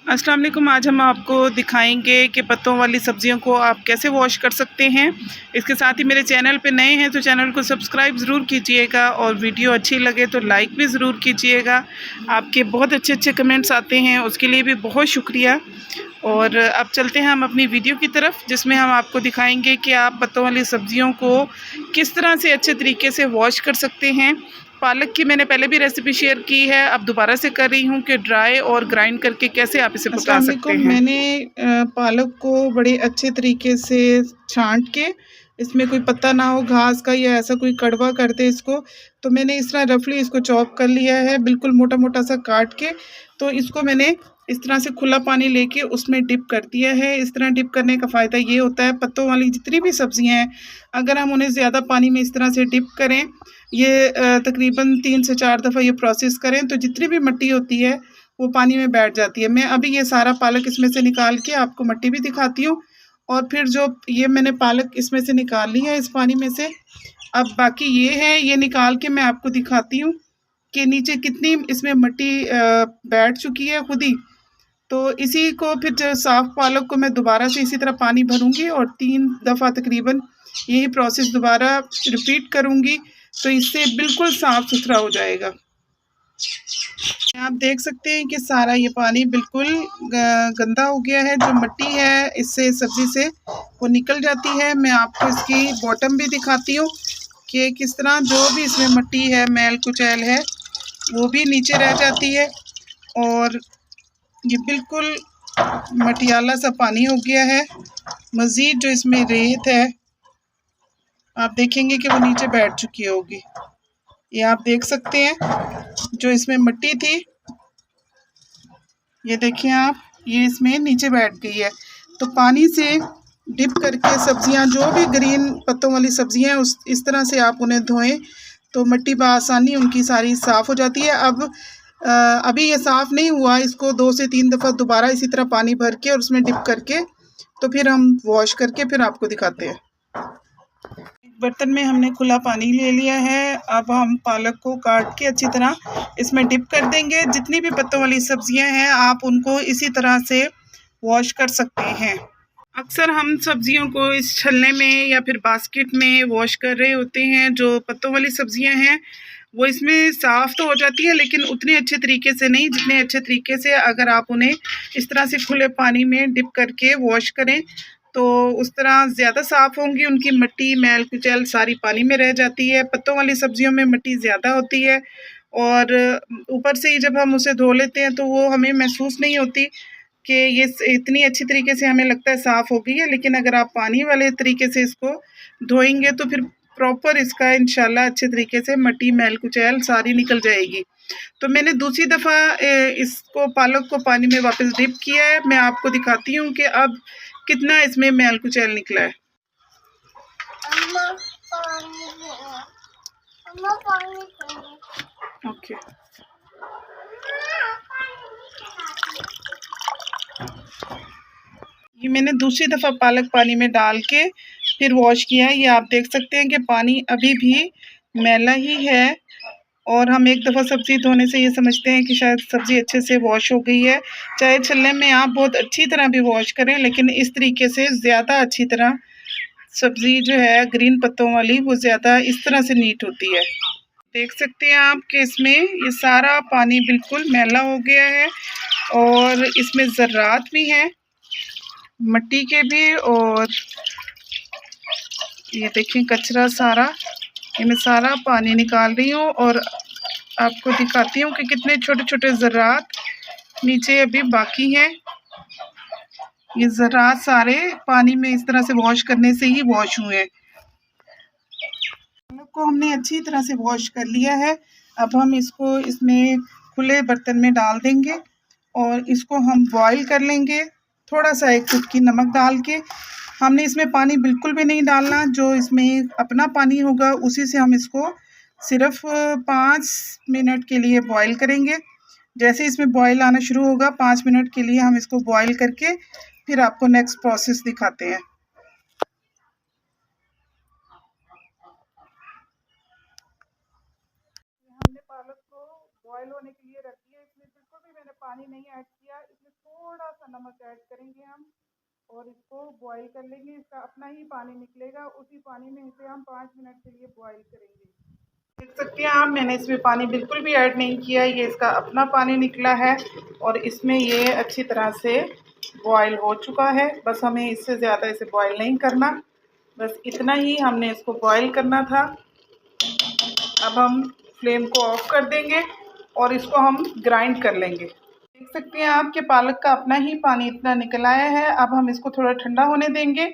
अस्सलाम वालेकुम। आज हम आपको दिखाएंगे कि पत्तों वाली सब्जियों को आप कैसे वॉश कर सकते हैं। इसके साथ ही मेरे चैनल पे नए हैं तो चैनल को सब्सक्राइब ज़रूर कीजिएगा और वीडियो अच्छी लगे तो लाइक भी ज़रूर कीजिएगा। आपके बहुत अच्छे अच्छे कमेंट्स आते हैं, उसके लिए भी बहुत शुक्रिया। और अब चलते हैं हम अपनी वीडियो की तरफ, जिसमें हम आपको दिखाएंगे कि आप पत्तों वाली सब्जियों को किस तरह से अच्छे तरीके से वॉश कर सकते हैं। पालक की मैंने पहले भी रेसिपी शेयर की है, अब दोबारा से कर रही हूँ कि ड्राई और ग्राइंड करके कैसे आप इसे पका अस्सलाम सकते वालेकुम। हैं। मैंने पालक को बड़े अच्छे तरीके से छांट के, इसमें कोई पत्ता ना हो घास का या ऐसा कोई कड़वा कर दे इसको, तो मैंने इस तरह रफली इसको चॉप कर लिया है, बिल्कुल मोटा मोटा सा काट के। तो इसको मैंने इस तरह से खुला पानी लेके उसमें डिप कर दिया है। इस तरह डिप करने का फ़ायदा ये होता है, पत्तों वाली जितनी भी सब्जियां हैं, अगर हम उन्हें ज़्यादा पानी में इस तरह से डिप करें, ये तकरीबन 3 से 4 दफ़ा ये प्रोसेस करें, तो जितनी भी मिट्टी होती है वो पानी में बैठ जाती है। मैं अभी ये सारा पालक इसमें से निकाल के आपको मिट्टी भी दिखाती हूँ, और फिर जो ये मैंने पालक इसमें से निकाल ली है इस पानी में से। अब बाकी ये है, ये निकाल के मैं आपको दिखाती हूँ कि नीचे कितनी इसमें मिट्टी बैठ चुकी है खुद ही। तो इसी को फिर जो साफ पालक को मैं दोबारा से इसी तरह पानी भरूंगी और 3 दफ़ा तकरीबन यही प्रोसेस दोबारा रिपीट करूंगी, तो इससे बिल्कुल साफ सुथरा हो जाएगा। आप देख सकते हैं कि सारा ये पानी बिल्कुल गंदा हो गया है। जो मिट्टी है इससे सब्जी से वो निकल जाती है। मैं आपको इसकी बॉटम भी दिखाती हूँ कि किस तरह जो भी इसमें मिट्टी है, मैल कुचैल है, वो भी नीचे रह जाती है। और ये बिल्कुल मटियाला सा पानी हो गया है। मज़ीद जो इसमें रेत है, आप देखेंगे कि वो नीचे बैठ चुकी होगी। ये आप देख सकते हैं, जो इसमें मिट्टी थी, ये देखिए आप, ये इसमें नीचे बैठ गई है। तो पानी से डिप करके सब्जियां, जो भी ग्रीन पत्तों वाली सब्जियां हैं, उस इस तरह से आप उन्हें धोएं तो मिट्टी बआसानी उनकी सारी साफ़ हो जाती है। अब अभी ये साफ़ नहीं हुआ, इसको 2 से 3 दफ़ा दोबारा इसी तरह पानी भर के और उसमें डिप करके, तो फिर हम वॉश करके फिर आपको दिखाते हैं। बर्तन में हमने खुला पानी ले लिया है। अब हम पालक को काट के अच्छी तरह इसमें डिप कर देंगे। जितनी भी पत्तों वाली सब्जियां हैं, आप उनको इसी तरह से वॉश कर सकते हैं। अक्सर हम सब्जियों को इस छलने में या फिर बास्केट में वॉश कर रहे होते हैं। जो पत्तों वाली सब्जियां हैं वो इसमें साफ़ तो हो जाती है, लेकिन उतने अच्छे तरीके से नहीं जितने अच्छे तरीके से अगर आप उन्हें इस तरह से खुले पानी में डिप करके वॉश करें, तो उस तरह ज़्यादा साफ़ होंगी। उनकी मिट्टी, मैल कुचैल सारी पानी में रह जाती है। पत्तों वाली सब्जियों में मिट्टी ज़्यादा होती है, और ऊपर से ही जब हम उसे धो लेते हैं तो वो हमें महसूस नहीं होती कि ये इतनी अच्छी तरीके से, हमें लगता है साफ़ हो गई है। लेकिन अगर आप पानी वाले तरीके से इसको धोएंगे तो फिर प्रॉपर इसका इंशाल्लाह अच्छे तरीके से मिट्टी, मैल कुचैल सारी निकल जाएगी। तो मैंने दूसरी दफ़ा इसको पालक को पानी में वापस डिप किया है। मैं आपको दिखाती हूँ कि अब कितना इसमें मैल कुचैल निकला है। ओके, ये मैंने दूसरी दफ़ा पालक पानी में डाल के फिर वॉश किया है। ये आप देख सकते हैं कि पानी अभी भी मैला ही है, और हम एक दफ़ा सब्ज़ी धोने से ये समझते हैं कि शायद सब्ज़ी अच्छे से वॉश हो गई है। चाहे छलने में आप बहुत अच्छी तरह भी वॉश करें, लेकिन इस तरीके से ज़्यादा अच्छी तरह सब्ज़ी जो है ग्रीन पत्तों वाली, वो ज़्यादा इस तरह से नीट होती है। देख सकते हैं आप कि इसमें ये सारा पानी बिल्कुल मैला हो गया है, और इसमें ज़र्रात भी हैं मिट्टी के भी। और ये देखिए कचरा सारा, ये मैं सारा पानी निकाल रही हूँ और आपको दिखाती हूँ कि कितने छोटे छोटे ज़र्रात नीचे अभी बाकी हैं। ये ज़र्रात सारे पानी में इस तरह से वॉश करने से ही वॉश हुए हैं। पालक को हमने अच्छी तरह से वॉश कर लिया है। अब हम इसको इसमें खुले बर्तन में डाल देंगे और इसको हम बॉईल कर लेंगे, थोड़ा सा एक चुटकी नमक डाल के। हमने इसमें पानी बिल्कुल भी नहीं डालना, जो इसमें अपना पानी होगा उसी से हम इसको सिर्फ 5 मिनट के लिए बॉईल करेंगे। जैसे इसमें बॉईल आना शुरू होगा, 5 मिनट के लिए हम इसको बॉईल करके फिर आपको नेक्स्ट प्रोसेस दिखाते हैं। हमने पालक को बॉईल होने के लिए रख दिया। इसमें बिल्कुल भी मैंने पानी नहीं ऐड किया, इसमें थोड़ा सा नमक ऐड करेंगे हम और इसको बॉईल कर लेंगे। इसका अपना ही पानी निकलेगा, उसी पानी में इसे हम 5 मिनट के लिए बॉईल करेंगे। देख सकते हैं आप, मैंने इसमें पानी बिल्कुल भी ऐड नहीं किया, ये इसका अपना पानी निकला है और इसमें ये अच्छी तरह से बॉईल हो चुका है। बस हमें इससे ज़्यादा इसे बॉईल नहीं करना, बस इतना ही हमने इसको बॉईल करना था। अब हम फ्लेम को ऑफ कर देंगे और इसको हम ग्राइंड कर लेंगे। देख सकते हैं आप कि पालक का अपना ही पानी इतना निकल आया है। अब हम इसको थोड़ा ठंडा होने देंगे।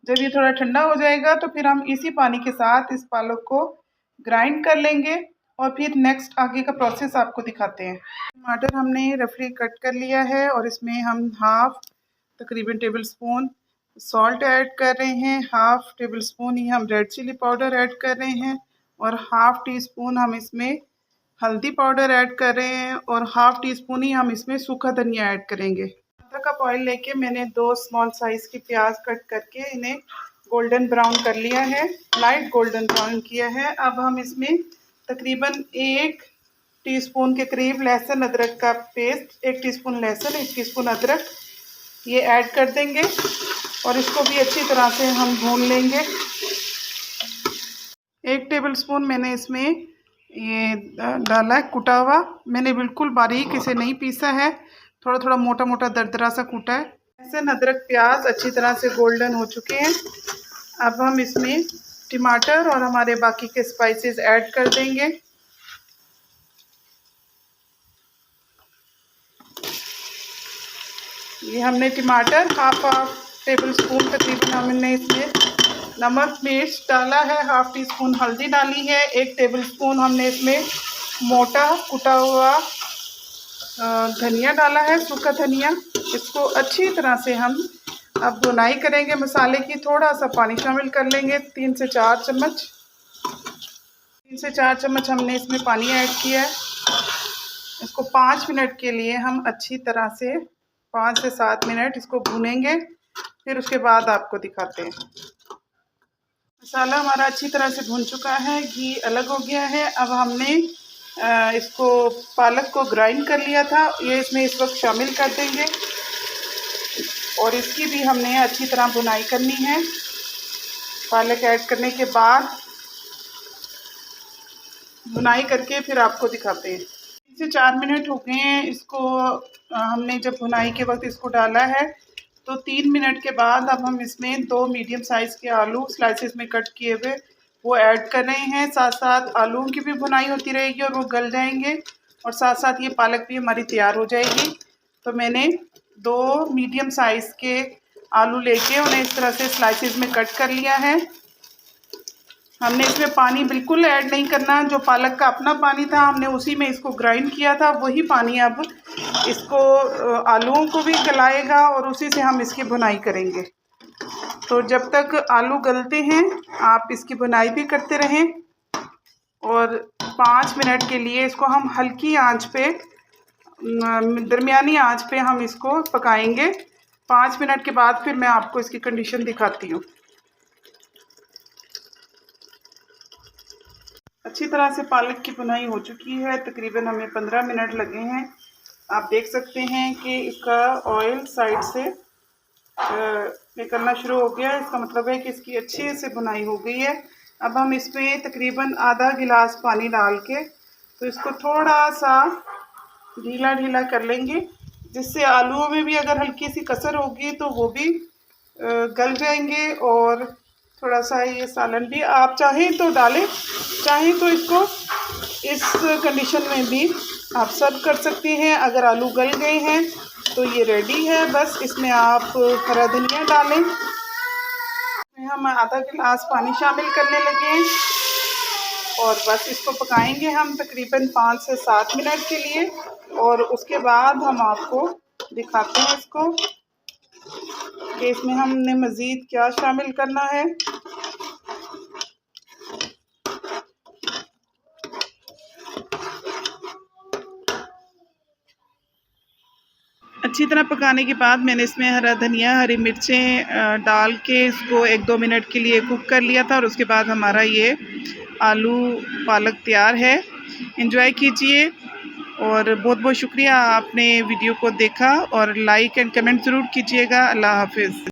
जब ये थोड़ा ठंडा हो जाएगा तो फिर हम इसी पानी के साथ इस पालक को ग्राइंड कर लेंगे और फिर नेक्स्ट आगे का प्रोसेस आपको दिखाते हैं। टमाटर हमने रफली कट कर लिया है और इसमें हम तकरीबन टेबल स्पून सॉल्ट ऐड कर रहे हैं, हाफ टेबल स्पून ही हम रेड चिली पाउडर ऐड कर रहे हैं और हाफ टी स्पून हम इसमें हल्दी पाउडर ऐड कर रहे हैं और हाफ टी स्पून ही हम इसमें सूखा धनिया ऐड करेंगे। टमाटर का ऑयल लेके मैंने 2 स्मॉल साइज़ की प्याज कट करके इन्हें गोल्डन ब्राउन कर लिया है, लाइट गोल्डन ब्राउन किया है। अब हम इसमें तकरीबन 1 टीस्पून के करीब लहसुन अदरक का पेस्ट, 1 टीस्पून लहसुन, 1 टीस्पून अदरक ये ऐड कर देंगे और इसको भी अच्छी तरह से हम भून लेंगे। 1 टेबल स्पून मैंने इसमें ये डाला है कुटा हुआ, मैंने बिल्कुल बारीक इसे नहीं पीसा है, थोड़ा थोड़ा मोटा मोटा दरदरा सा कूटा है। लहसुन अदरक प्याज अच्छी तरह से गोल्डन हो चुके हैं। अब हम इसमें टमाटर और हमारे बाकी के स्पाइसेस ऐड कर देंगे। ये हमने टमाटर हाफ टेबल स्पून तकरीबन हमने इसमें नमक मिर्च डाला है, हाफ टी स्पून हल्दी डाली है, 1 टेबल स्पून हमने इसमें मोटा कुटा हुआ धनिया डाला है, सूखा धनिया। इसको अच्छी तरह से हम अब भुनाई करेंगे मसाले की। थोड़ा सा पानी शामिल कर लेंगे, 3 से 4 चम्मच। 3 से 4 चम्मच हमने इसमें पानी ऐड किया है। इसको 5 मिनट के लिए हम अच्छी तरह से 5 से 7 मिनट इसको भूनेंगे, फिर उसके बाद आपको दिखाते हैं। मसाला हमारा अच्छी तरह से भून चुका है, घी अलग हो गया है। अब हमने इसको पालक को ग्राइंड कर लिया था, ये इसमें इस वक्त शामिल कर देंगे और इसकी भी हमने अच्छी तरह भुनाई करनी है। पालक ऐड करने के बाद भुनाई करके फिर आपको दिखाते हैं। 3 से 4 मिनट हो गए हैं इसको, हमने जब भुनाई के वक्त इसको डाला है तो 3 मिनट के बाद अब हम इसमें 2 मीडियम साइज़ के आलू स्लाइसेस में कट किए हुए वो ऐड कर रहे हैं। साथ साथ आलूओं की भी भुनाई होती रहेगी और वो गल जाएंगे और साथ साथ ये पालक भी हमारी तैयार हो जाएगी। तो मैंने 2 मीडियम साइज़ के आलू लेके उन्हें इस तरह से स्लाइसेस में कट कर लिया है। हमने इसमें पानी बिल्कुल ऐड नहीं करना, जो पालक का अपना पानी था हमने उसी में इसको ग्राइंड किया था, वही पानी अब इसको आलूओं को भी गलाएगा और उसी से हम इसकी भुनाई करेंगे। तो जब तक आलू गलते हैं आप इसकी भुनाई भी करते रहें और 5 मिनट के लिए इसको हम हल्की आंच पे, दरमियानी आंच पे हम इसको पकाएंगे। 5 मिनट के बाद फिर मैं आपको इसकी कंडीशन दिखाती हूँ। अच्छी तरह से पालक की भुनाई हो चुकी है, तकरीबन हमें 15 मिनट लगे हैं। आप देख सकते हैं कि इसका ऑयल साइड से निकलना शुरू हो गया है, इसका मतलब है कि इसकी अच्छे से भुनाई हो गई है। अब हम इसमें तकरीबन आधा गिलास पानी डाल के तो इसको थोड़ा सा ढीला ढीला कर लेंगे, जिससे आलूओं में भी अगर हल्की सी कसर होगी तो वो भी गल जाएंगे और थोड़ा सा ये सालन भी आप चाहें तो डालें, चाहें तो इसको इस कंडीशन में भी आप सर्व कर सकते हैं। अगर आलू गल गए हैं तो ये रेडी है, बस इसमें आप हरा धनिया डालें। हम आधा गिलास पानी शामिल करने लगे हैं और बस इसको पकाएंगे हम तकरीबन 5 से 7 मिनट के लिए और उसके बाद हम आपको दिखाते हैं इसको कि इसमें हमने मज़ीद क्या शामिल करना है। अच्छी तरह पकाने के बाद मैंने इसमें हरा धनिया, हरी मिर्चें डाल के इसको 1-2 मिनट के लिए कुक कर लिया था और उसके बाद हमारा ये आलू पालक तैयार है। एंजॉय कीजिए। और बहुत बहुत शुक्रिया, आपने वीडियो को देखा और लाइक एंड कमेंट ज़रूर कीजिएगा। अल्लाह हाफिज़।